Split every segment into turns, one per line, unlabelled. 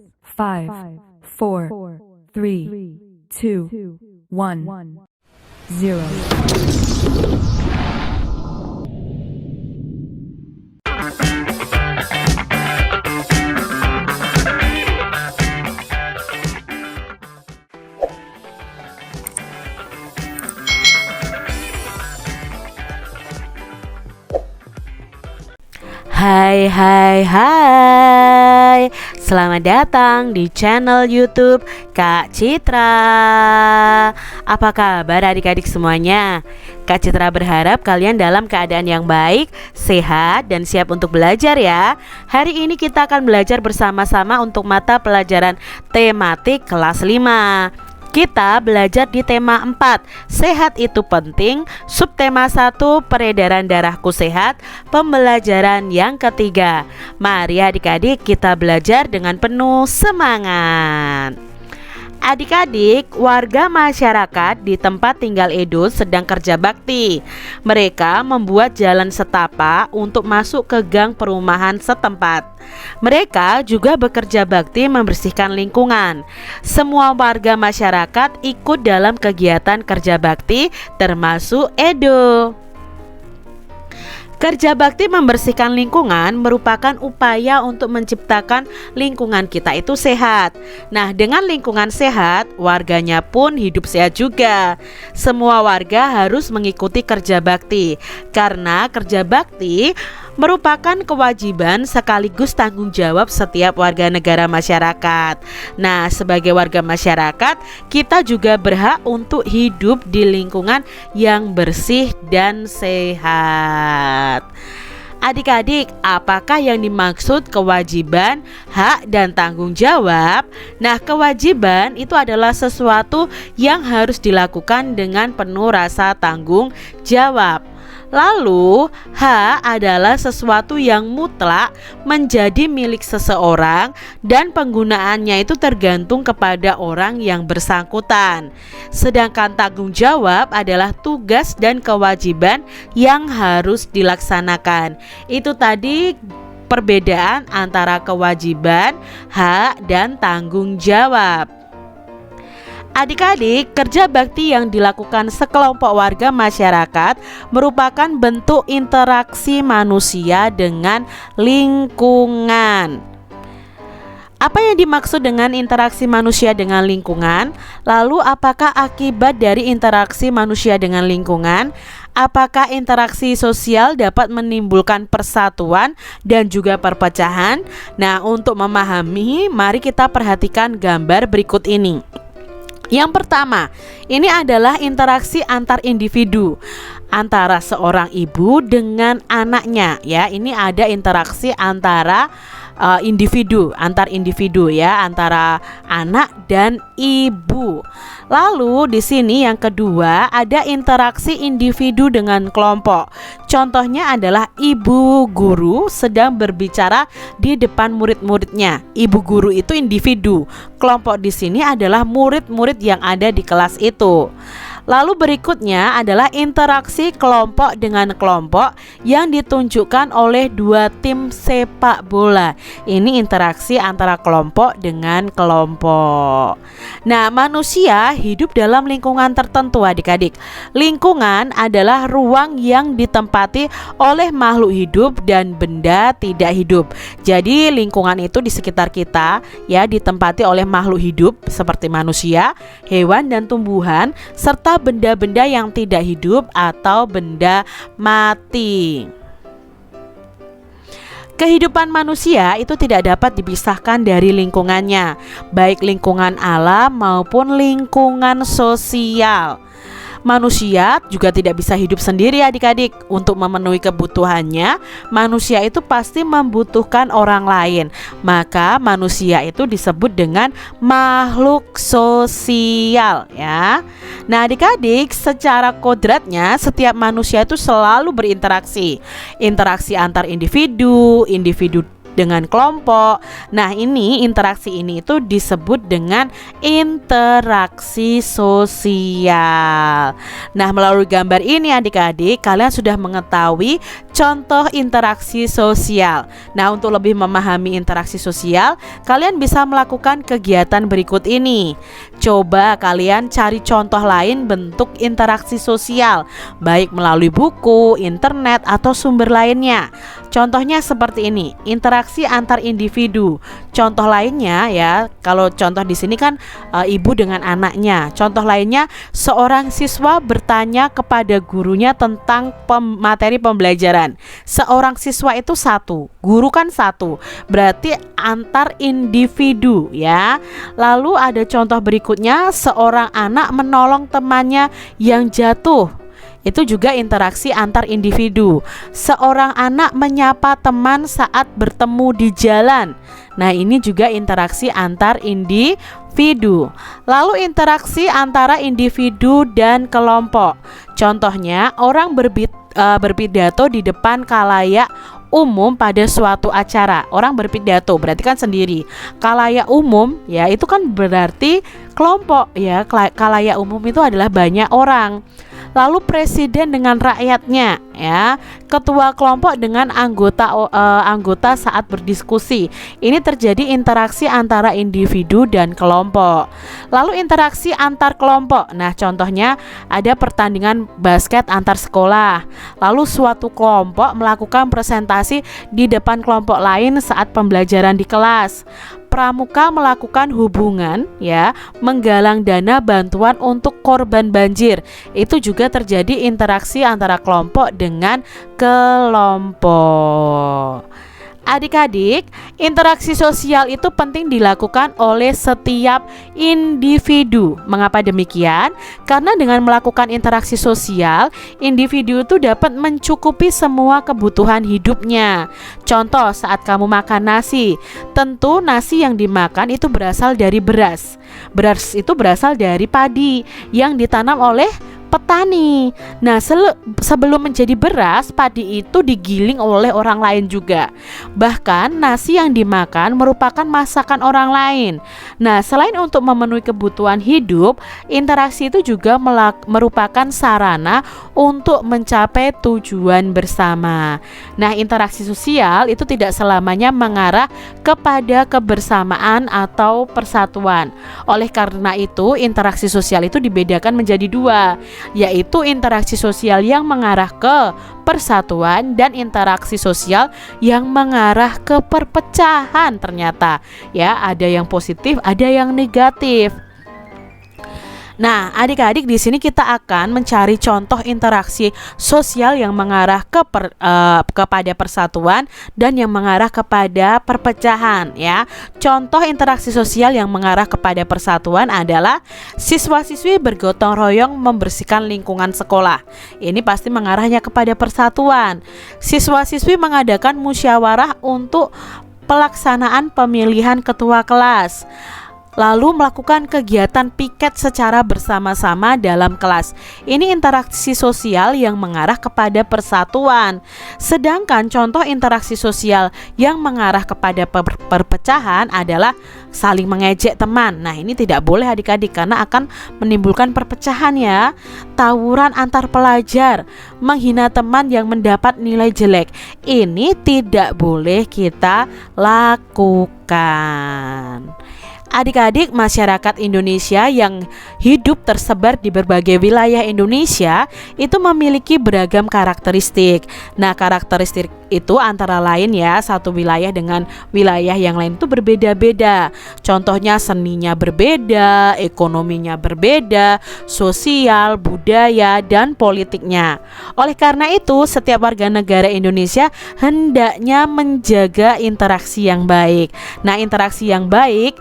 5, 4, 3, 2, 1, 0.
Hai hai hai, selamat datang di channel YouTube Kak Citra. Apa kabar adik-adik semuanya? Kak Citra berharap kalian dalam keadaan yang baik, sehat, dan siap untuk belajar ya. Hari ini kita akan belajar bersama-sama untuk mata pelajaran tematik kelas 5. Kita belajar di tema 4, sehat itu penting. Subtema 1, peredaran darahku sehat. Pembelajaran yang ketiga. Mari adik-adik kita belajar dengan penuh semangat. Adik-adik, warga masyarakat di tempat tinggal Edo sedang kerja bakti. Mereka membuat jalan setapak untuk masuk ke gang perumahan setempat. Mereka juga bekerja bakti membersihkan lingkungan. Semua warga masyarakat ikut dalam kegiatan kerja bakti termasuk Edo. Kerja bakti membersihkan lingkungan merupakan upaya untuk menciptakan lingkungan kita itu sehat. Nah, dengan lingkungan sehat, warganya pun hidup sehat juga. Semua warga harus mengikuti kerja bakti, karena kerja bakti merupakan kewajiban sekaligus tanggung jawab setiap warga negara masyarakat. Nah, sebagai warga masyarakat, kita juga berhak untuk hidup di lingkungan yang bersih dan sehat. Adik-adik, apakah yang dimaksud kewajiban, hak, dan tanggung jawab? Nah, kewajiban itu adalah sesuatu yang harus dilakukan dengan penuh rasa tanggung jawab. Lalu, hak adalah sesuatu yang mutlak menjadi milik seseorang dan penggunaannya itu tergantung kepada orang yang bersangkutan. Sedangkan tanggung jawab adalah tugas dan kewajiban yang harus dilaksanakan. Itu tadi perbedaan antara kewajiban, hak, dan tanggung jawab. Adik-adik, kerja bakti yang dilakukan sekelompok warga masyarakat merupakan bentuk interaksi manusia dengan lingkungan. Apa yang dimaksud dengan interaksi manusia dengan lingkungan? Lalu apakah akibat dari interaksi manusia dengan lingkungan? Apakah interaksi sosial dapat menimbulkan persatuan dan juga perpecahan? Nah, untuk memahami, mari kita perhatikan gambar berikut ini. Yang pertama, ini adalah interaksi antar individu antara seorang ibu dengan anaknya ya. Ini ada interaksi antara antar individu ya, antara anak dan ibu. Lalu di sini yang kedua ada interaksi individu dengan kelompok. Contohnya adalah ibu guru sedang berbicara di depan murid-muridnya. Ibu guru itu individu. Kelompok di sini adalah murid-murid yang ada di kelas itu. Lalu berikutnya adalah interaksi kelompok dengan kelompok yang ditunjukkan oleh dua tim sepak bola. Ini interaksi antara kelompok dengan kelompok. Nah, manusia hidup dalam lingkungan tertentu adik-adik. Lingkungan adalah ruang yang ditempati oleh makhluk hidup dan benda tidak hidup. Jadi lingkungan itu di sekitar kita ya ditempati oleh makhluk hidup seperti manusia, hewan dan tumbuhan, serta benda-benda yang tidak hidup atau benda mati. Kehidupan manusia itu tidak dapat dipisahkan dari lingkungannya, baik lingkungan alam maupun lingkungan sosial. Manusia juga tidak bisa hidup sendiri adik-adik. Untuk memenuhi kebutuhannya, manusia itu pasti membutuhkan orang lain. Maka manusia itu disebut dengan makhluk sosial ya. Nah adik-adik, secara kodratnya setiap manusia itu selalu berinteraksi. Interaksi antar individu, individu dengan kelompok. Nah, interaksi ini itu disebut dengan interaksi sosial. Nah, melalui gambar ini adik-adik, kalian sudah mengetahui contoh interaksi sosial. Nah, untuk lebih memahami interaksi sosial, kalian bisa melakukan kegiatan berikut ini. Coba kalian cari contoh lain bentuk interaksi sosial, baik melalui buku, internet, atau sumber lainnya. Contohnya seperti ini, interaksi antar individu. Contoh lainnya ya, kalau contoh di sini kan ibu dengan anaknya. Contoh lainnya, seorang siswa bertanya kepada gurunya tentang materi pembelajaran. Seorang siswa itu satu, guru kan satu, berarti antar individu ya. Lalu ada contoh berikutnya, seorang anak menolong temannya yang jatuh. Itu juga interaksi antar individu. Seorang anak menyapa teman saat bertemu di jalan. Nah, ini juga interaksi antar individu. Lalu interaksi antara individu dan kelompok. Contohnya, orang berpidato di depan khalayak umum pada suatu acara. Orang berpidato berarti kan sendiri. Khalayak umum ya itu kan berarti kelompok ya. Khalayak umum itu adalah banyak orang. Lalu presiden dengan rakyatnya ya, ketua kelompok dengan anggota saat berdiskusi. Ini terjadi interaksi antara individu dan kelompok. Lalu interaksi antar kelompok. Nah, contohnya ada pertandingan basket antar sekolah. Lalu suatu kelompok melakukan presentasi di depan kelompok lain saat pembelajaran di kelas. Pramuka melakukan hubungan ya, menggalang dana bantuan untuk korban banjir. Itu juga terjadi interaksi antara kelompok dengan kelompok. Adik-adik, interaksi sosial itu penting dilakukan oleh setiap individu. Mengapa demikian? Karena dengan melakukan interaksi sosial, individu itu dapat mencukupi semua kebutuhan hidupnya. Contoh, saat kamu makan nasi, tentu nasi yang dimakan itu berasal dari beras. Beras itu berasal dari padi yang ditanam oleh petani. Nah, sebelum menjadi beras, padi itu digiling oleh orang lain juga. Bahkan nasi yang dimakan merupakan masakan orang lain. Nah, selain untuk memenuhi kebutuhan hidup, interaksi itu juga merupakan sarana untuk mencapai tujuan bersama. Nah, interaksi sosial itu tidak selamanya mengarah kepada kebersamaan atau persatuan. Oleh karena itu, interaksi sosial itu dibedakan menjadi dua, yaitu interaksi sosial yang mengarah ke persatuan dan interaksi sosial yang mengarah ke perpecahan. Ternyata ya, ada yang positif, ada yang negatif. Nah, adik-adik, di sini kita akan mencari contoh interaksi sosial yang mengarah kepada persatuan dan yang mengarah kepada perpecahan ya. Contoh interaksi sosial yang mengarah kepada persatuan adalah siswa-siswi bergotong royong membersihkan lingkungan sekolah. Ini pasti mengarahnya kepada persatuan. Siswa-siswi mengadakan musyawarah untuk pelaksanaan pemilihan ketua kelas. Lalu melakukan kegiatan piket secara bersama-sama dalam kelas. Ini interaksi sosial yang mengarah kepada persatuan. Sedangkan contoh interaksi sosial yang mengarah kepada perpecahan adalah saling mengejek teman. Nah, ini tidak boleh adik-adik karena akan menimbulkan perpecahan ya. Tawuran antar pelajar, menghina teman yang mendapat nilai jelek. Ini tidak boleh kita lakukan. Adik-adik, masyarakat Indonesia yang hidup tersebar di berbagai wilayah Indonesia itu memiliki beragam karakteristik. Nah, karakteristik itu antara lain ya, satu wilayah dengan wilayah yang lain itu berbeda-beda. Contohnya seninya berbeda, ekonominya berbeda, sosial, budaya, dan politiknya. Oleh karena itu, setiap warga negara Indonesia hendaknya menjaga interaksi yang baik. Nah, interaksi yang baik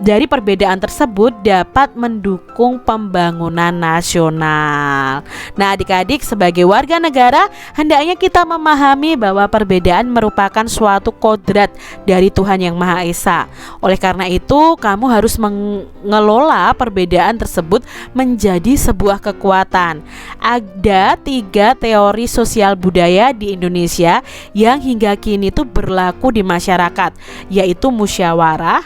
dari perbedaan tersebut dapat mendukung pembangunan nasional. Nah, adik-adik, sebagai warga negara, hendaknya kita memahami bahwa perbedaan merupakan suatu kodrat dari Tuhan Yang Maha Esa. Oleh karena itu, kamu harus mengelola perbedaan tersebut menjadi sebuah kekuatan. Ada 3 teori sosial budaya di Indonesia yang hingga kini itu berlaku di masyarakat, yaitu musyawarah,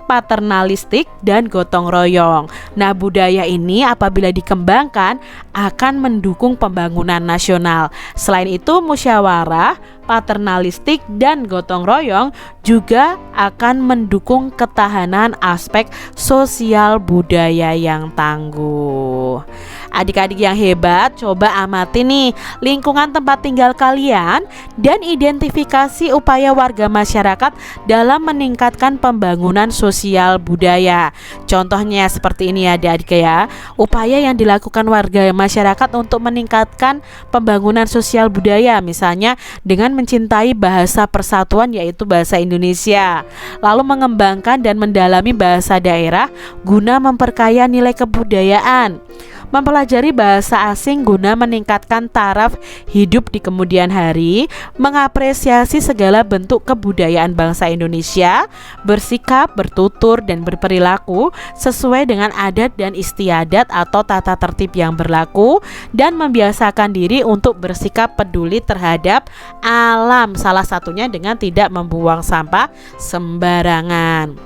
paternalistik, dan gotong royong. Nah, budaya ini apabila dikembangkan akan mendukung pembangunan nasional. Selain itu, musyawarah, paternalistik, dan gotong royong juga akan mendukung ketahanan aspek sosial budaya yang tangguh. Adik-adik yang hebat, coba amati nih lingkungan tempat tinggal kalian dan identifikasi upaya warga masyarakat dalam meningkatkan pembangunan sosial budaya. Contohnya seperti ini ya adik-adik ya. Upaya yang dilakukan warga masyarakat untuk meningkatkan pembangunan sosial budaya, misalnya dengan mencintai bahasa persatuan yaitu bahasa Indonesia, lalu mengembangkan dan mendalami bahasa daerah guna memperkaya nilai kebudayaan, mempelajari bahasa asing guna meningkatkan taraf hidup di kemudian hari, mengapresiasi segala bentuk kebudayaan bangsa Indonesia, bersikap, bertutur, dan berperilaku sesuai dengan adat dan istiadat atau tata tertib yang berlaku, dan membiasakan diri untuk bersikap peduli terhadap alam, salah satunya dengan tidak membuang sampah sembarangan.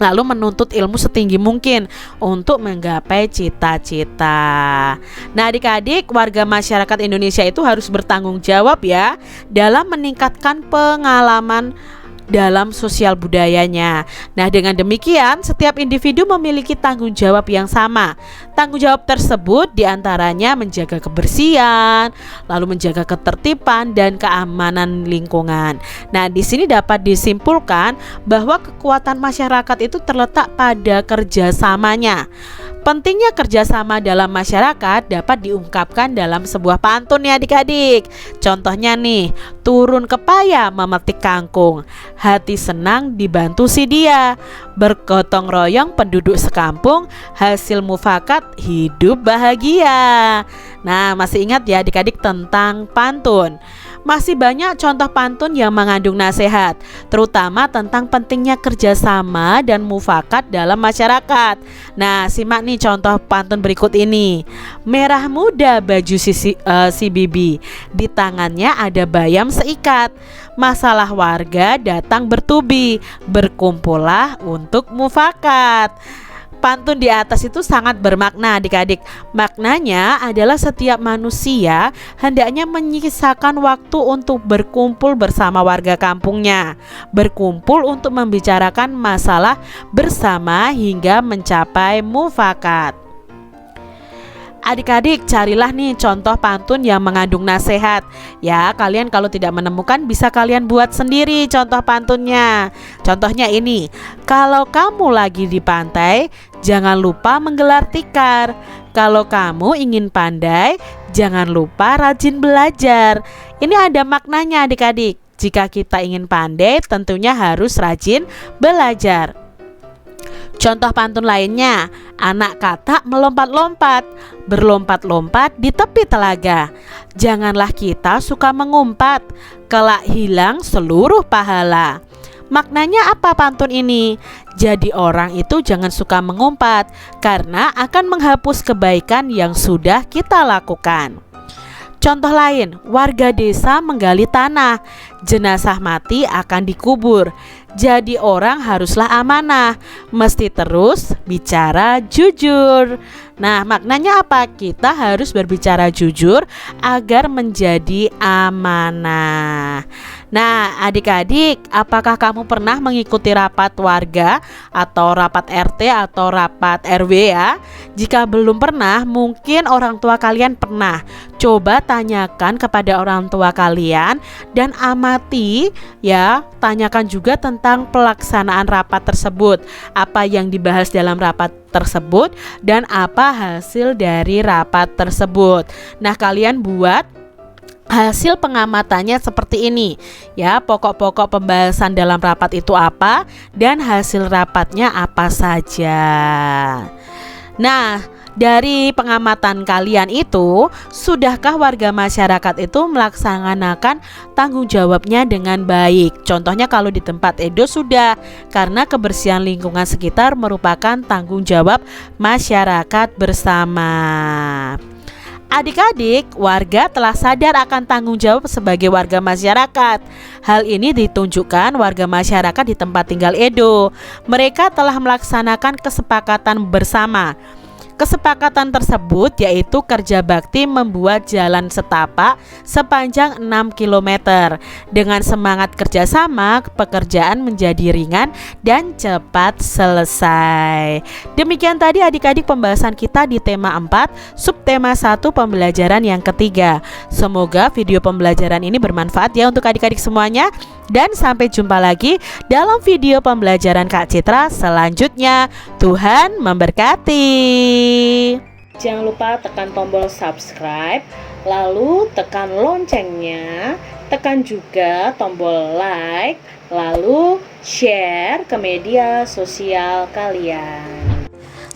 Lalu menuntut ilmu setinggi mungkin untuk menggapai cita-cita. Nah, adik-adik, warga masyarakat Indonesia itu harus bertanggung jawab ya dalam meningkatkan pengalaman dalam sosial budayanya. Nah, dengan demikian setiap individu memiliki tanggung jawab yang sama. Tanggung jawab tersebut diantaranya menjaga kebersihan, lalu menjaga ketertiban dan keamanan lingkungan. Nah, di sini dapat disimpulkan bahwa kekuatan masyarakat itu terletak pada kerjasamanya. Pentingnya kerjasama dalam masyarakat dapat diungkapkan dalam sebuah pantun ya adik-adik. Contohnya nih, turun ke paya memetik kangkung, hati senang dibantu si dia, bergotong royong penduduk sekampung, hasil mufakat hidup bahagia. Nah, masih ingat ya adik-adik tentang pantun? Masih banyak contoh pantun yang mengandung nasihat, terutama tentang pentingnya kerjasama dan mufakat dalam masyarakat. Nah, simak nih contoh pantun berikut ini. Merah muda baju si bibi, di tangannya ada bayam seikat. Masalah warga datang bertubi, berkumpullah untuk mufakat. Pantun di atas itu sangat bermakna adik-adik. Maknanya adalah setiap manusia hendaknya menyisakan waktu untuk berkumpul bersama warga kampungnya, berkumpul untuk membicarakan masalah bersama hingga mencapai mufakat. Adik-adik, carilah nih contoh pantun yang mengandung nasihat. Ya, kalian kalau tidak menemukan bisa kalian buat sendiri contoh pantunnya. Contohnya ini, kalau kamu lagi di pantai, jangan lupa menggelar tikar. Kalau kamu ingin pandai, jangan lupa rajin belajar. Ini ada maknanya adik-adik. Jika kita ingin pandai, tentunya harus rajin belajar. Contoh pantun lainnya, anak katak melompat-lompat, berlompat-lompat di tepi telaga. Janganlah kita suka mengumpat, kelak hilang seluruh pahala. Maknanya apa pantun ini? Jadi orang itu jangan suka mengumpat, karena akan menghapus kebaikan yang sudah kita lakukan. Contoh lain, warga desa menggali tanah, jenazah mati akan dikubur. Jadi orang haruslah amanah, mesti terus bicara jujur. Nah, maknanya apa? Kita harus berbicara jujur agar menjadi amanah. Nah, adik-adik, apakah kamu pernah mengikuti rapat warga atau rapat RT atau rapat RW ya? Jika belum pernah, mungkin orang tua kalian pernah. Coba tanyakan kepada orang tua kalian dan amati ya, tanyakan juga tentang pelaksanaan rapat tersebut. Apa yang dibahas dalam rapat tersebut dan apa hasil dari rapat tersebut. Nah, kalian buat Hasil pengamatannya seperti ini ya, pokok-pokok pembahasan dalam rapat itu apa dan hasil rapatnya apa saja. Nah, dari pengamatan kalian itu, sudahkah warga masyarakat itu melaksanakan tanggung jawabnya dengan baik? Contohnya kalau di tempat Edo sudah, karena kebersihan lingkungan sekitar merupakan tanggung jawab masyarakat bersama. Adik-adik, warga telah sadar akan tanggung jawab sebagai warga masyarakat. Hal ini ditunjukkan warga masyarakat di tempat tinggal Edo. Mereka telah melaksanakan kesepakatan bersama. Kesepakatan tersebut yaitu kerja bakti membuat jalan setapak sepanjang 6 km. Dengan semangat kerjasama, pekerjaan menjadi ringan dan cepat selesai. Demikian tadi adik-adik pembahasan kita di tema 4, subtema 1 pembelajaran yang ketiga. Semoga video pembelajaran ini bermanfaat ya untuk adik-adik semuanya. Dan sampai jumpa lagi dalam video pembelajaran Kak Citra selanjutnya. Tuhan memberkati. Jangan lupa tekan tombol subscribe, lalu tekan loncengnya, tekan juga tombol like, lalu share ke media sosial kalian.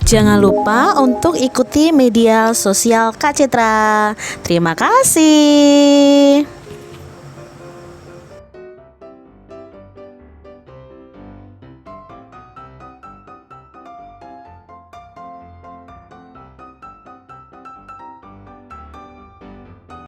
Jangan lupa untuk ikuti media sosial Kak Citra. Terima kasih.